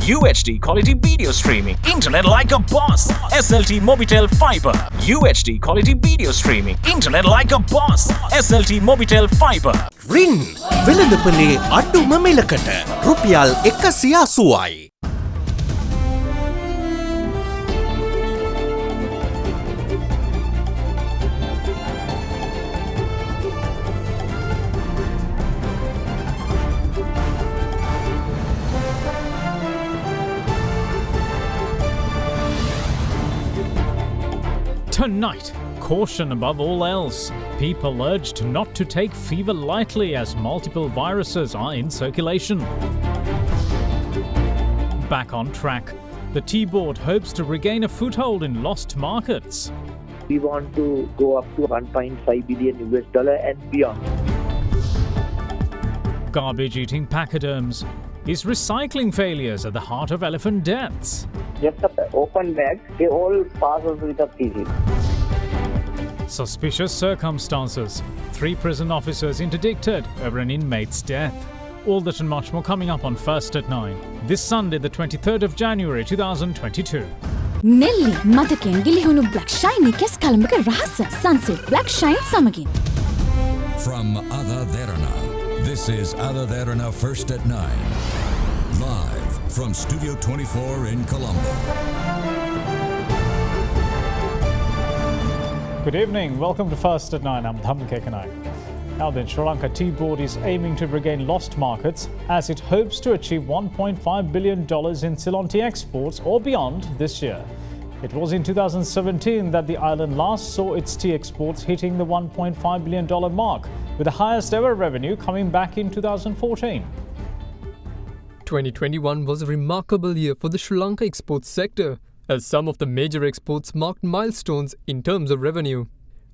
UHD quality video streaming, internet like a boss. SLT Mobitel Fiber. UHD quality video streaming, internet like a boss. SLT Mobitel Fiber. රින් වෙළඳපොලේ අඩුම මිලකට රුපියල් 180යි. Tonight, caution above all else. People urged not to take fever lightly as multiple viruses are in circulation. Back on track, the T-Board hopes to regain a foothold in lost markets. We want to go up to 1.5 billion US dollar and beyond. Garbage-eating pachyderms. Is recycling failures at the heart of elephant deaths? Just an open bag, they all pass with a feces. Suspicious circumstances. 3 prison officers interdicted over an inmate's death. All that and much more coming up on First at 9. This Sunday, the 23rd of January 2022. Nelly, මතකෙන් ගිලිහුණු black shiny කෙස් කලඹක රහස sunsilk black shine සමගින්. From AdaDerana, this is AdaDerana First at 9. Live from Studio 24 in Colombo. Good evening, welcome to First at 9. I'm Dham Kekanai. Now then, Sri Lanka T-Board is aiming to regain lost markets as it hopes to achieve $1.5 billion in Ceylon tea exports or beyond this year. It was in 2017 that the island last saw its tea exports hitting the $1.5 billion mark, with the highest ever revenue coming back in 2014. 2021 was a remarkable year for the Sri Lanka exports sector, as some of the major exports marked milestones in terms of revenue.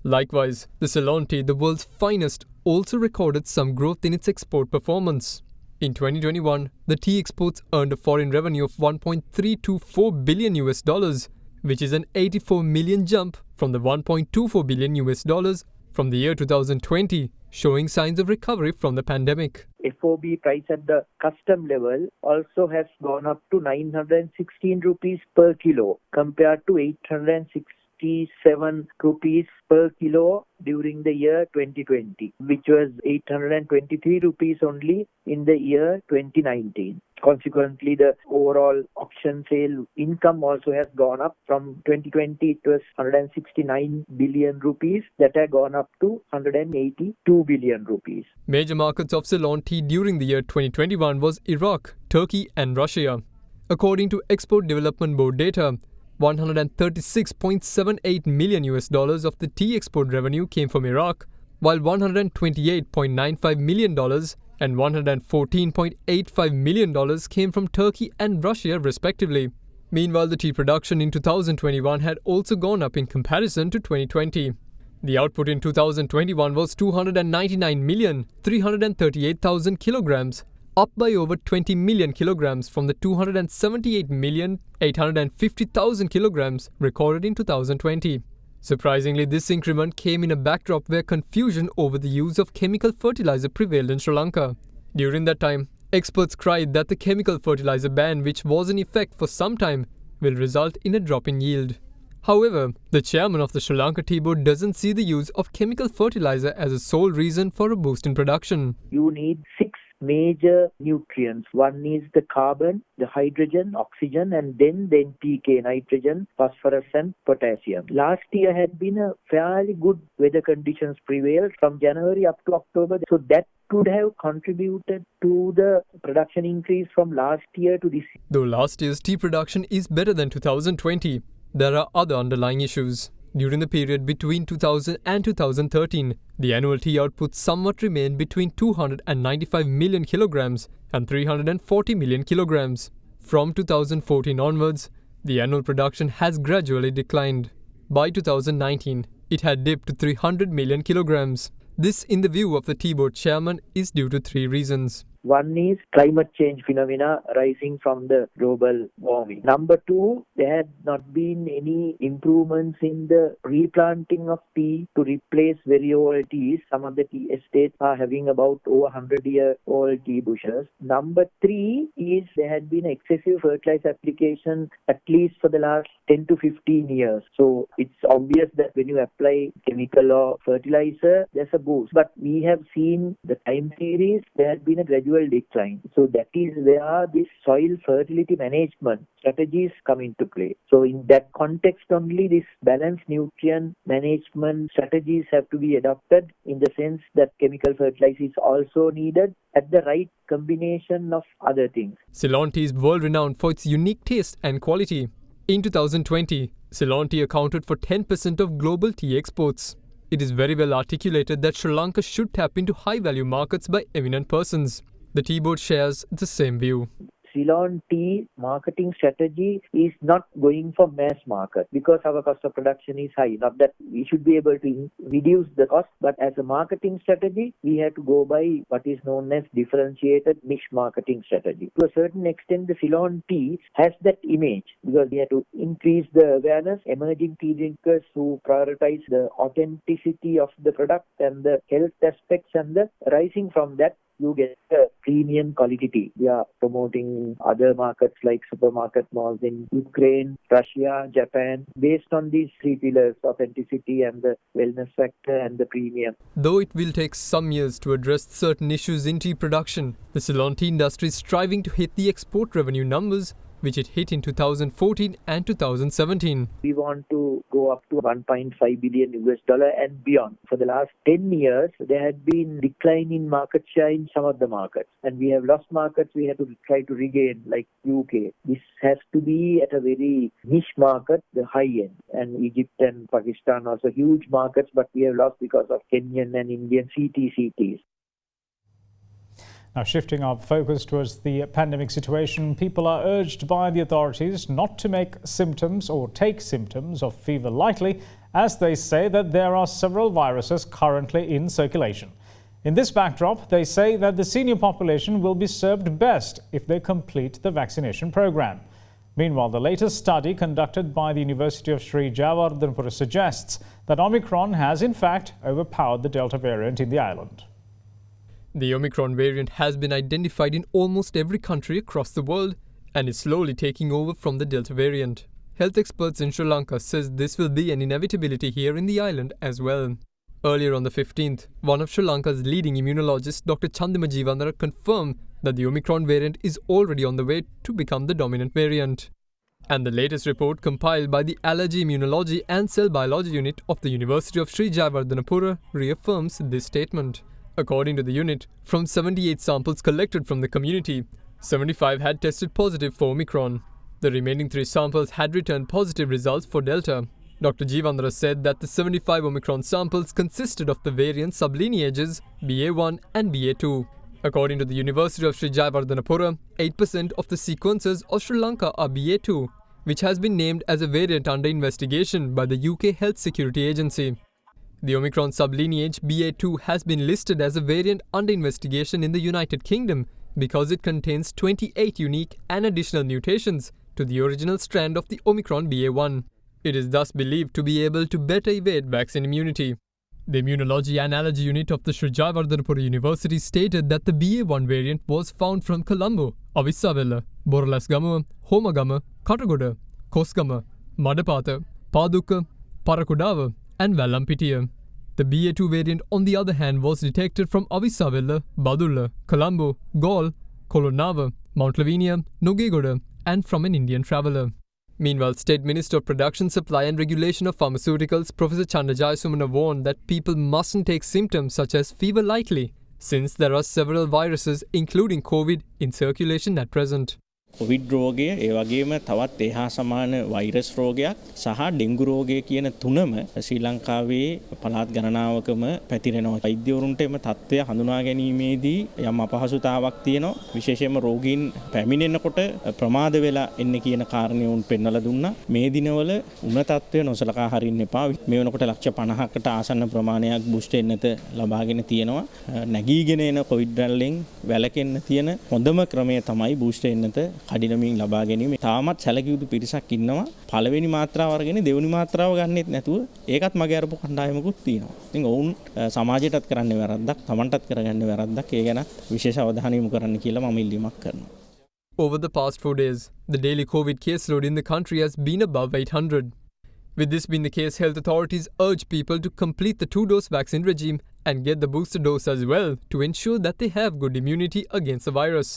Likewise, the Ceylon tea, the world's finest, also recorded some growth in its export performance. In 2021, the tea exports earned a foreign revenue of $1.324 billion US dollars, which is an 84 million jump from the $1.24 billion US dollars from the year 2020, showing signs of recovery from the pandemic. FOB price at the custom level also has gone up to 916 rupees per kilo compared to 867 rupees per kilo during the year 2020, which was 823 rupees only in the year 2019. Consequently, the overall auction sale income also has gone up. From 2020, it was 169 billion rupees. That had gone up to 182 billion rupees. Major markets of Ceylon tea during the year 2021 was Iraq, Turkey and Russia. According to Export Development Board data, $136.78 million US dollars of the tea export revenue came from Iraq, while $128.95 million and $114.85 million came from Turkey and Russia respectively. Meanwhile, the tea production in 2021 had also gone up in comparison to 2020. The output in 2021 was 299,338,000 kilograms, up by over 20 million kilograms from the 278,850,000 kilograms recorded in 2020. Surprisingly, this increment came in a backdrop where confusion over the use of chemical fertilizer prevailed in Sri Lanka. During that time, experts cried that the chemical fertilizer ban, which was in effect for some time, will result in a drop in yield. However, the chairman of the Sri Lanka Tea Board doesn't see the use of chemical fertilizer as a sole reason for a boost in production. You need 6 major nutrients. One is the carbon, the hydrogen, oxygen, and then the NPK, nitrogen, phosphorus and potassium. Last year had been a fairly good weather conditions prevailed from January up to October. So that could have contributed to the production increase from last year to this year. Though last year's tea production is better than 2020, there are other underlying issues. During the period between 2000 and 2013, the annual tea output somewhat remained between 295 million kilograms and 340 million kilograms. From 2014 onwards, the annual production has gradually declined. By 2019, it had dipped to 300 million kilograms. This, in the view of the Tea Board chairman, is due to 3 reasons. One is climate change phenomena rising from the global warming. Number two, there had not been any improvements in the replanting of tea to replace very old teas. Some of the tea estates are having about over 100-year-old tea bushes. Number three is there had been excessive fertilizer application at least for the last 10 to 15 years. So it's obvious that when you apply chemical or fertilizer, there's a boost. But we have seen the time series, there has been a gradual decline. So that is where this soil fertility management strategies come into play. So in that context only, this balanced nutrient management strategies have to be adopted, in the sense that chemical fertilizer is also needed at the right combination of other things. Ceylon tea is world renowned for its unique taste and quality. In 2020, Ceylon tea accounted for 10% of global tea exports. It is very well articulated that Sri Lanka should tap into high-value markets by eminent persons. The tea board shares the same view. Ceylon tea marketing strategy is not going for mass market because our cost of production is high. Not that we should be able to reduce the cost, but as a marketing strategy, we have to go by what is known as differentiated niche marketing strategy. To a certain extent, the Ceylon tea has that image because we have to increase the awareness. Emerging tea drinkers who prioritize the authenticity of the product and the health aspects, and the rising from that, you get a premium quality tea. We are promoting other markets like supermarket malls in Ukraine, Russia, Japan, based on these three pillars: authenticity and the wellness factor and the premium. Though it will take some years to address certain issues in tea production, the Ceylon tea industry is striving to hit the export revenue numbers which it hit in 2014 and 2017. We want to go up to $1.5 billion and beyond. For the last 10 years, there had been decline in market share in some of the markets, and we have lost markets we have to try to regain, like UK. This has to be at a very niche market, the high end, and Egypt and Pakistan also huge markets, but we have lost because of Kenyan and Indian CTCTs. Now, shifting our focus towards the pandemic situation, people are urged by the authorities not to make symptoms or take symptoms of fever lightly, as they say that there are several viruses currently in circulation. In this backdrop, they say that the senior population will be served best if they complete the vaccination program. Meanwhile, the latest study conducted by the University of Sri Jayawardhanapura suggests that Omicron has in fact overpowered the Delta variant in the island. The Omicron variant has been identified in almost every country across the world and is slowly taking over from the Delta variant. Health experts in Sri Lanka says this will be an inevitability here in the island as well. Earlier on the 15th, one of Sri Lanka's leading immunologists, Dr. Chandima Jivandara, confirmed that the Omicron variant is already on the way to become the dominant variant. And the latest report compiled by the Allergy Immunology and Cell Biology Unit of the University of Sri Jayawardhanapura reaffirms this statement. According to the unit, from 78 samples collected from the community, 75 had tested positive for Omicron. The remaining 3 samples had returned positive results for Delta. Dr. Jivandara said that the 75 Omicron samples consisted of the variant sublineages BA1 and BA2. According to the University of Sri Jayawardhanapura, 8% of the sequences of Sri Lanka are BA2, which has been named as a variant under investigation by the UK Health Security Agency. The Omicron sublineage BA2 has been listed as a variant under investigation in the United Kingdom because it contains 28 unique and additional mutations to the original strand of the Omicron BA1. It is thus believed to be able to better evade vaccine immunity. The Immunology and Allergy Unit of the Sri Jayawardhanapura University stated that the BA1 variant was found from Colombo, Avissawella, Boralasgama, Homagama, Katagoda, Kosgama, Madapata, Paduka, Parakudawa, and Vallampitiya. The BA2 variant, on the other hand, was detected from Avissawella, Badulla, Colombo, Gaul, Kolonava, Mount Lavinia, Nogegoda, and from an Indian traveller. Meanwhile, State Minister of Production, Supply and Regulation of Pharmaceuticals, Professor Chandajaya Sumana, warned that people mustn't take symptoms such as fever lightly, since there are several viruses, including COVID, in circulation at present. Covid රෝගය ඒ වගේම තවත් එහා සමාන virus රෝගයක් සහ dengue රෝගය කියන තුනම ශ්‍රී ලංකාවේ පළාත් ගණනාවකම පැතිරෙනවා. වෛද්‍යවරුන්ට එම තත්ත්වය හඳුනා ගැනීමේදී යම් අපහසුතාවක් තියෙනවා. විශේෂයෙන්ම රෝගීන් පැමිණෙනකොට ප්‍රමාද වෙලා එන්නේ කියන කාරණේ උන් පෙන්වලා දුන්නා. මේ දිනවල උණ තත්ත්වය නොසලකා හරින්න එපා. මේ වෙනකොට ලක්ෂ 50කට ආසන්න ප්‍රමාණයක් බූස්ටර් එන්නත ලබාගෙන තියෙනවා. නැගීගෙන එන කොවිඩ් රැල්ලෙන් වැළකෙන්න තියෙන හොඳම ක්‍රමය තමයි බූස්ටර් එන්නත කඩිනමින් ලබා ගැනීම. තාමත් සැලකිය යුතු පිරිසක් ඉන්නවා. පළවෙනි මාත්‍රාව අරගෙන දෙවෙනි මාත්‍රාව ගන්නෙත් නැතුව ඒකත් මගේ අරපු කණ්ඩායමකුත් තියෙනවා. ඉතින් ඔවුන් සමාජයටත් කරන්නේ වැරද්දක්, Tamanටත් කරගන්නේ වැරද්දක්. ඒ ගැන විශේෂ අවධානය යොමු කරන්න කියලා මම ඉල්ලීමක් කරනවා. Over the past 4 days, the daily COVID caseload in the country has been above 800. With this being the case, health authorities urge people to complete the 2-dose vaccine regime and get the booster dose as well to ensure that they have good immunity against the virus.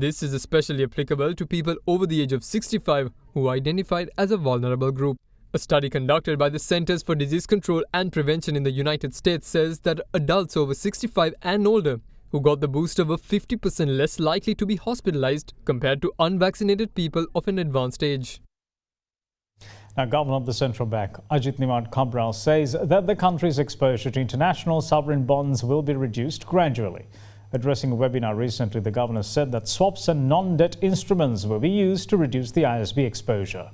This is especially applicable to people over the age of 65 who are identified as a vulnerable group. A study conducted by the Centers for Disease Control and Prevention in the United States says that adults over 65 and older who got the booster were 50% less likely to be hospitalized compared to unvaccinated people of an advanced age. Now, Governor of the Central Bank, Ajit Nimad Cabral, says that the country's exposure to international sovereign bonds will be reduced gradually. Addressing a webinar recently, the Governor said that swaps and non-debt instruments will be used to reduce the ISB exposure.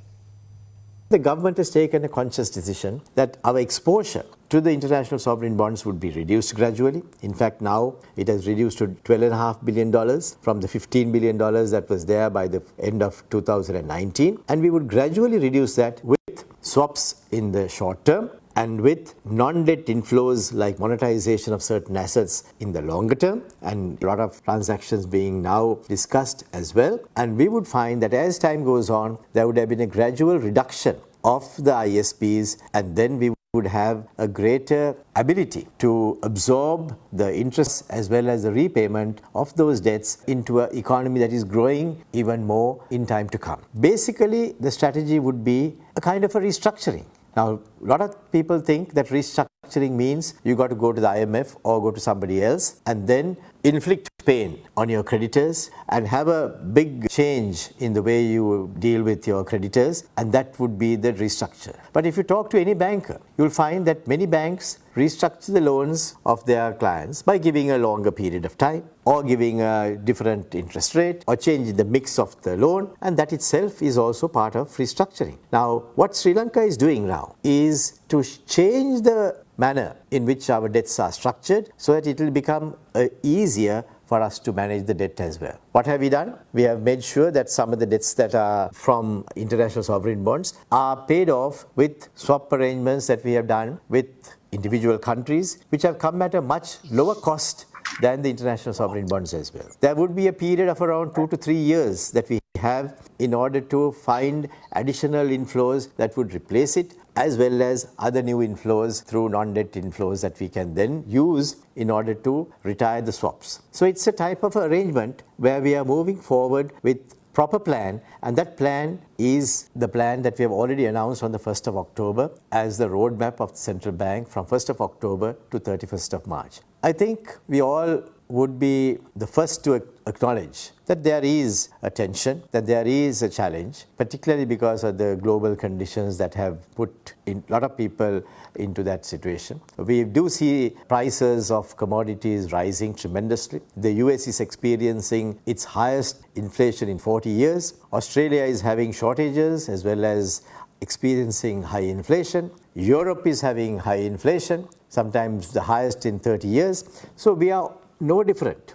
The government has taken a conscious decision that our exposure to the international sovereign bonds would be reduced gradually. In fact, now it has reduced to $12.5 billion from the $15 billion that was there by the end of 2019. And we would gradually reduce that with swaps in the short term and with non-debt inflows like monetization of certain assets in the longer term, and a lot of transactions being now discussed as well. And we would find that as time goes on, there would have been a gradual reduction of the ISPs, and then we would have a greater ability to absorb the interest as well as the repayment of those debts into an economy that is growing even more in time to come. Basically, the strategy would be a kind of a restructuring. Now, a lot of people think that restructuring means you got to go to the IMF or go to somebody else and then inflict pain on your creditors and have a big change in the way you deal with your creditors, and that would be the restructure. But if you talk to any banker, you'll find that many banks restructure the loans of their clients by giving a longer period of time or giving a different interest rate or changing the mix of the loan, and that itself is also part of restructuring. Now, what Sri Lanka is doing now is to change the manner in which our debts are structured so that it will become easier for us to manage the debt as well. What have we done? We have made sure that some of the debts that are from international sovereign bonds are paid off with swap arrangements that we have done with individual countries, which have come at a much lower cost than the international sovereign bonds as well. There would be a period of around 2 to 3 years that we have in order to find additional inflows that would replace it, as well as other new inflows through non-debt inflows that we can then use in order to retire the swaps. So it's a type of arrangement where we are moving forward with proper plan, and that plan is the plan that we have already announced on the 1st of October as the roadmap of the central bank from 1st of October to 31st of March. I think we all would be the first to acknowledge that there is a tension, that there is a challenge, particularly because of the global conditions that have put a lot of people into that situation. We do see prices of commodities rising tremendously. The US is experiencing its highest inflation in 40 years. Australia is having shortages as well as experiencing high inflation. Europe is having high inflation, sometimes the highest in 30 years. So we are no different.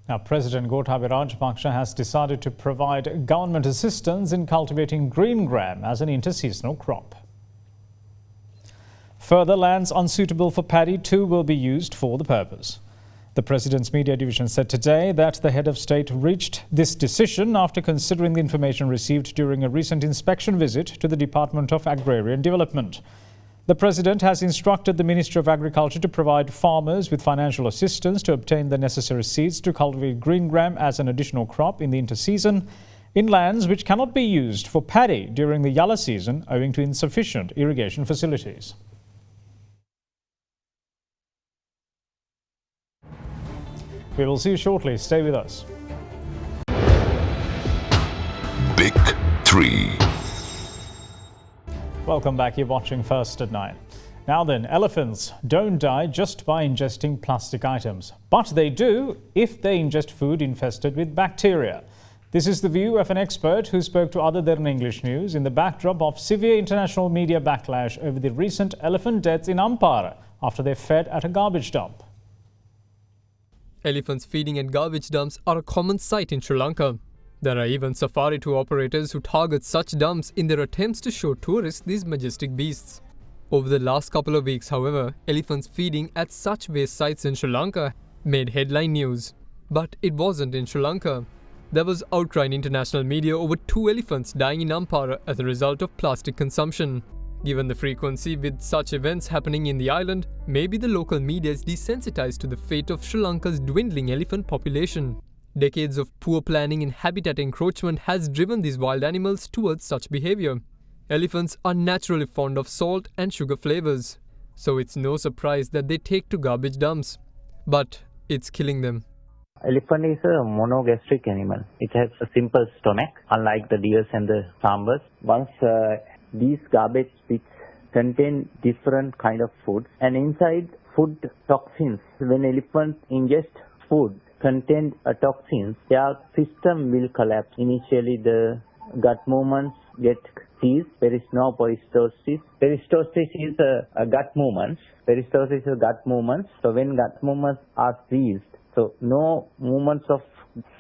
Now, President Gotabaya Rajapaksa has decided to provide government assistance in cultivating green gram as an interseasonal crop. Further, lands unsuitable for paddy too will be used for the purpose. The President's Media Division said today that the head of state reached this decision after considering the information received during a recent inspection visit to the Department of Agrarian Development. The President has instructed the Ministry of Agriculture to provide farmers with financial assistance to obtain the necessary seeds to cultivate green gram as an additional crop in the interseason in lands which cannot be used for paddy during the Yalla season owing to insufficient irrigation facilities. We will see you shortly. Stay with us. Pick 3. Welcome back. You're watching First at 9. Now then, elephants don't die just by ingesting plastic items, but they do if they ingest food infested with bacteria. This is the view of an expert who spoke to AdaDerana English News in the backdrop of severe international media backlash over the recent elephant deaths in Ampara after they fed at a garbage dump. Elephants feeding at garbage dumps are a common sight in Sri Lanka. There are even safari tour operators who target such dumps in their attempts to show tourists these majestic beasts. Over the last couple of weeks, however, elephants feeding at such waste sites in Sri Lanka made headline news. But it wasn't in Sri Lanka. There was outcry in international media over 2 elephants dying in Ampara as a result of plastic consumption. Given the frequency with such events happening in the island, maybe the local media is desensitized to the fate of Sri Lanka's dwindling elephant population. Decades of poor planning and habitat encroachment has driven these wild animals towards such behavior. Elephants are naturally fond of salt and sugar flavors, so it's no surprise that they take to garbage dumps. But it's killing them. Elephant is a monogastric animal. It has a simple stomach, unlike the deers and the sambas. Once these garbage pits contain different kind of food, and inside food toxins, when elephants ingest food contain toxins, their system will collapse. Initially, the gut movements get seized. There is no peristalsis. Peristalsis is a gut movements. Peristalsis is gut movements. So when gut movements are seized, so no movements of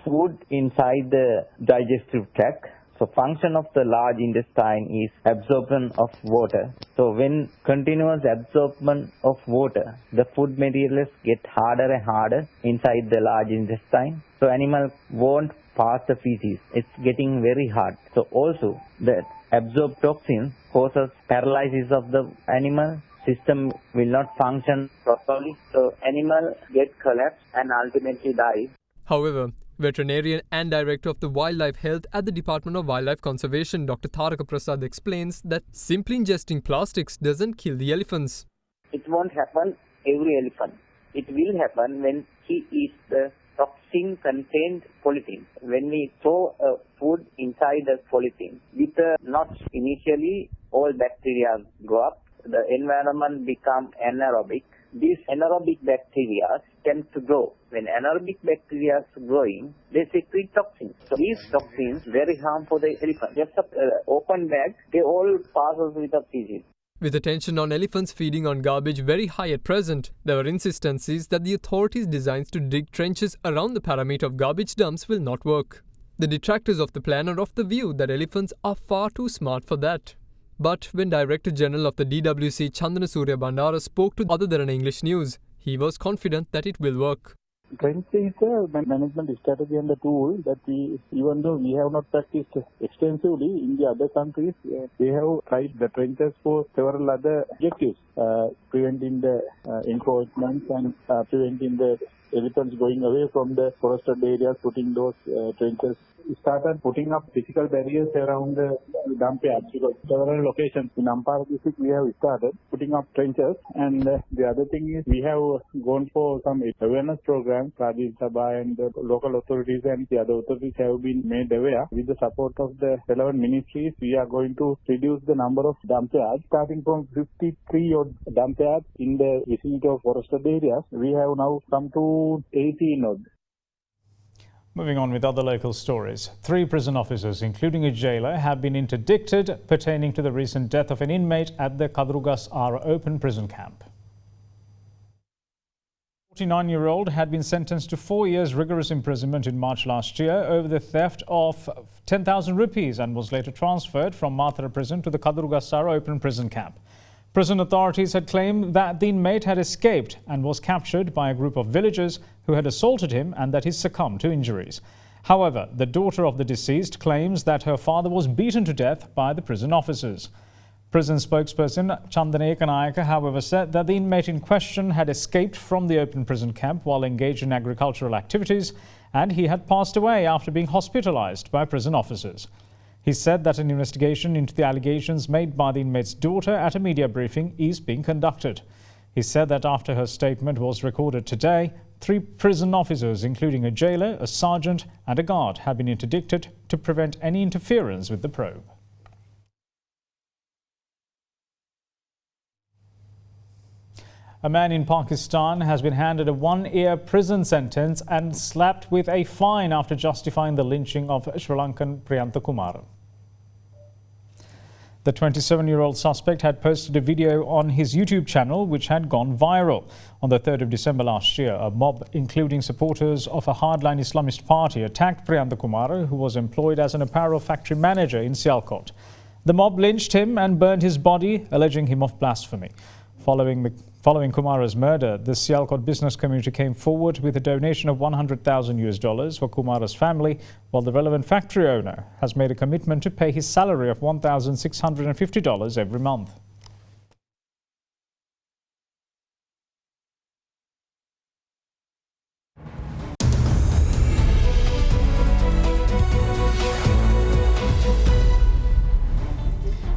food inside the digestive tract. So function of the large intestine is absorption of water. So when continuous absorption of water, the food materials get harder and harder inside the large intestine. So animal won't pass the feces. It's getting very hard. So also the absorbed toxin causes paralysis of the animal. System will not function properly, so animal get collapsed and ultimately die. However, veterinarian and director of the wildlife health at the Department of Wildlife Conservation, Dr. Tharaka Prasad, explains that simply ingesting plastics doesn't kill the elephants. It won't happen every elephant. It will happen when he eats the toxin-contained polythene. When we throw food inside the polythene, with the knots initially, all bacteria go up. The environment becomes anaerobic. These anaerobic bacteria tend to grow. When anaerobic bacteria are growing, they secrete toxins. So these toxins very harmful for the elephant. Just an open bag, they all passes with the feces. With attention on elephants feeding on garbage very high at present, there were insistencies that the authorities' designs to dig trenches around the parameter of garbage dumps will not work. The detractors of the plan are of the view that elephants are far too smart for that. But when Director General of the DWC Chandana Surya Bandara spoke to AdaDerana English News, he was confident that it will work. Trench is a management strategy and a tool that we, even though we have not practiced extensively in the other countries, they have tried the trenches for several other objectives, preventing the encroachments and preventing the elephants going away from the forested areas, putting those trenches. We started putting up physical barriers around the dump yards because several locations in Ampara district we have started putting up trenches, and the other thing is we have gone for some awareness programs. Rajiv Sabha and the local authorities and the other authorities have been made aware. With the support of the relevant ministries, we are going to reduce the number of dump yards, starting from 53 odd dump yards in the vicinity of forested areas. We have now come to 18 odd. Moving on with other local stories. 3 prison officers, including a jailer, have been interdicted pertaining to the recent death of an inmate at the Kadrugas Ara open prison camp. 49-year-old had been sentenced to 4 years rigorous imprisonment in March last year over the theft of 10,000 rupees and was later transferred from Mathura prison to the Kadrugas Ara open prison camp. Prison authorities had claimed that the inmate had escaped and was captured by a group of villagers who had assaulted him and that he succumbed to injuries. However, the daughter of the deceased claims that her father was beaten to death by the prison officers. Prison spokesperson Chandana Ekanayaka, however, said that the inmate in question had escaped from the open prison camp while engaged in agricultural activities, and he had passed away after being hospitalized by prison officers. He said that an investigation into the allegations made by the inmate's daughter at a media briefing is being conducted. He said that after her statement was recorded today, 3 prison officers, including a jailer, a sergeant and a guard, have been interdicted to prevent any interference with the probe. A man in Pakistan has been handed a 1-year prison sentence and slapped with a fine after justifying the lynching of Sri Lankan Priyantha Kumara. The 27-year-old suspect had posted a video on his YouTube channel which had gone viral. On the 3rd of December last year, a mob, including supporters of a hardline Islamist party, attacked Priyantha Kumara, who was employed as an apparel factory manager in Sialkot. The mob lynched him and burned his body, alleging him of blasphemy. Following Kumara's murder, the Sialkot business community came forward with a donation of $100,000 for Kumara's family, while the relevant factory owner has made a commitment to pay his salary of $1,650 every month.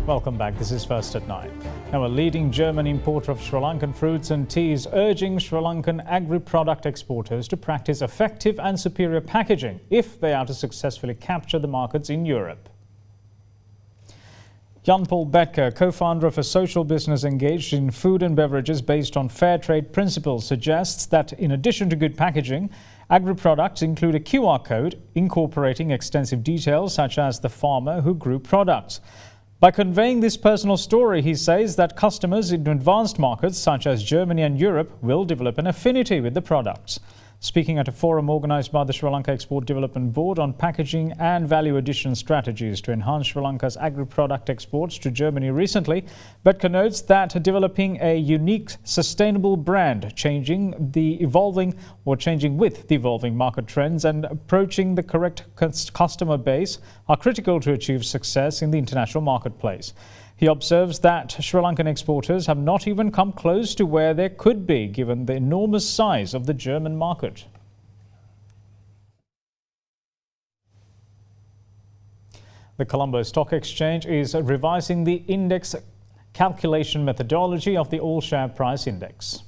Welcome back. This is First at 9. Now, a leading German importer of Sri Lankan fruits and tea is urging Sri Lankan agri-product exporters to practice effective and superior packaging if they are to successfully capture the markets in Europe. Jan-Paul Becker, co-founder of a social business engaged in food and beverages based on fair trade principles, suggests that in addition to good packaging, agri-products include a QR code incorporating extensive details such as the farmer who grew products. By conveying this personal story, he says that customers in advanced markets such as Germany and Europe will develop an affinity with the products. Speaking at a forum organised by the Sri Lanka Export Development Board on packaging and value addition strategies to enhance Sri Lanka's agri-product exports to Germany recently, Becker notes that developing a unique, sustainable brand, changing with the evolving market trends and approaching the correct customer base are critical to achieve success in the international marketplace. He observes that Sri Lankan exporters have not even come close to where they could be given the enormous size of the German market. The Colombo Stock Exchange is revising the index calculation methodology of the all-share price index.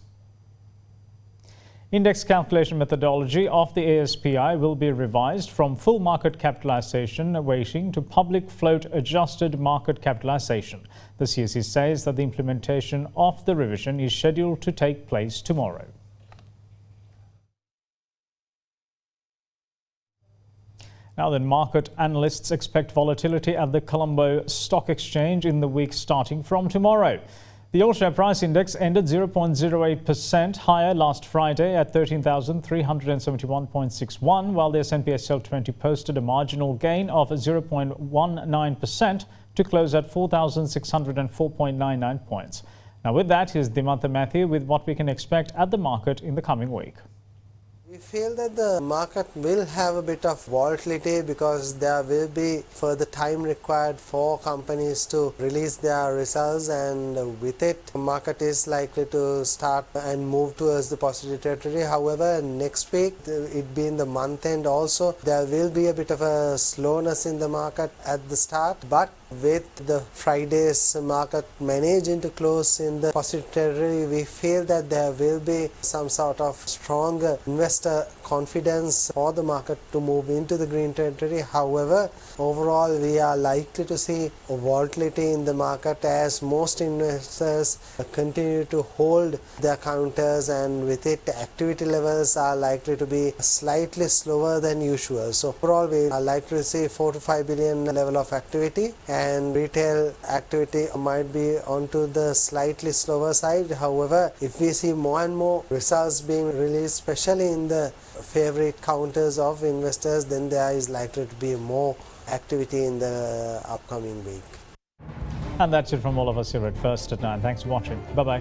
Index calculation methodology of the ASPI will be revised from full market capitalization weighting to public float adjusted market capitalization. The CSE says that the implementation of the revision is scheduled to take place tomorrow. Now then, market analysts expect volatility at the Colombo Stock Exchange in the week starting from tomorrow. The all-share price index ended 0.08% higher last Friday at 13,371.61, while the S&P SL 20 posted a marginal gain of 0.19% to close at 4,604.99 points. Now with that, here's Dimantha Matthew with what we can expect at the market in the coming week. We feel that the market will have a bit of volatility because there will be further time required for companies to release their results, and with it the market is likely to start and move towards the positive territory. However, next week, it being the month end also, there will be a bit of a slowness in the market at the start, but with the Friday's market managing to close in the positive territory, we feel that there will be some sort of stronger investor confidence for the market to move into the green territory. However, overall we are likely to see a volatility in the market as most investors continue to hold their counters, and with it activity levels are likely to be slightly slower than usual. So overall we are likely to see 4 to 5 billion level of activity, and retail activity might be onto the slightly slower side. However, if we see more and more results being released, especially in the favorite counters of investors, then there is likely to be more activity in the upcoming week. And that's it from all of us here at First at 9. Thanks for watching. Bye-bye.